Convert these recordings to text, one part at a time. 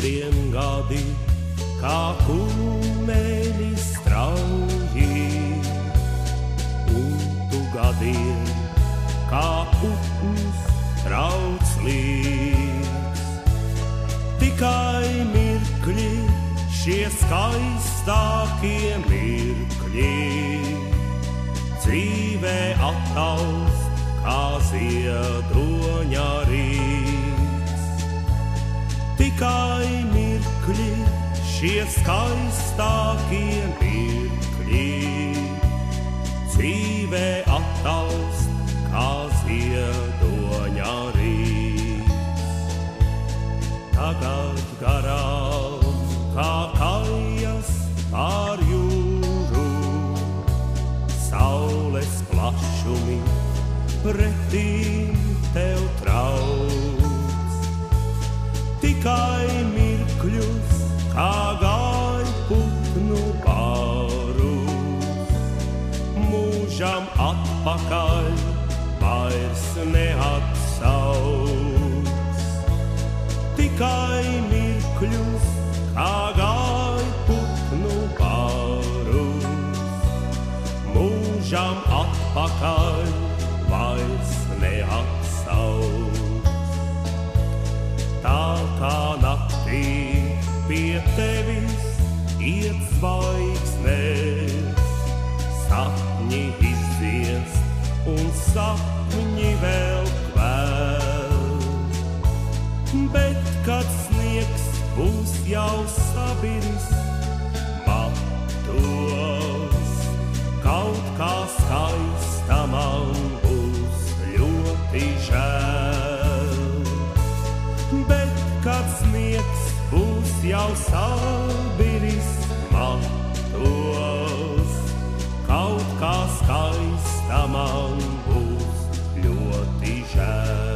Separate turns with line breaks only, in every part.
skrien gadi, kā kumeļi strauji, un tu gadiem, kā putns trauc līdz. Tikai mirkļi, šie skaistākie mirkļi, dzīvē attaust kā ziedoņa rīts. Tikai mirkļi, šie skaistākie mirkļi, dzīvē attaust kā ziedoņa rīts. Tagad garām kā kājas pār jūru, saules plašumi pretīm tev trauc. Tikai mirkļus, kā gaiputnu pārus, mūžam atpakaļ vairs neatsauc. Tikai mirkļus, kā gaiputnu pārus, mūžam atpakaļ vairs neatsauc. Tā kā naktī pie tevis iet zvaigznes, sapņi izdziest un sapņi vēl kvēl. Bet kad sniegs būs jau sabiris, matos kaut kā skaista man būs ļoti žēl. Bet kad sniegs būs jau sabiris, matos kaut kā skaista man būs ļoti žēl.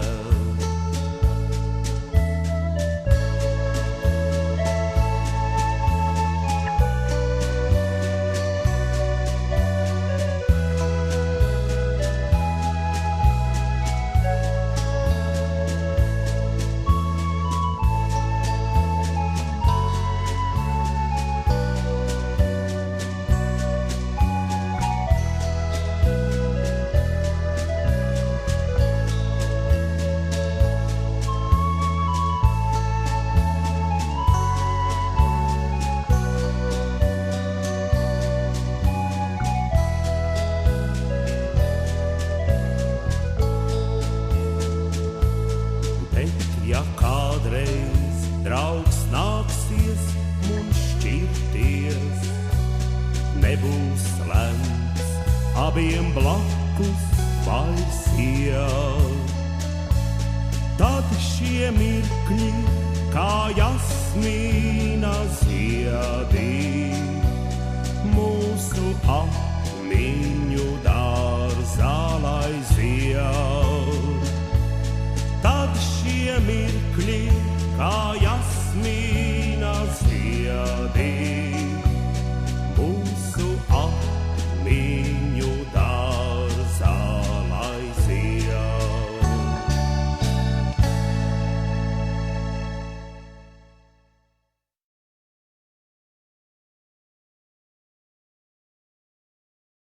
Ja kādreiz, draugs, nāksies mums šķirties, nebūs lemts abiem blakus vairs iet. Tad šie mirkļi, kā jasmīna ziedi, mūsu atmiņu dārzā lai zied. Tad šie mirkļi, kā jasmīna ziedi,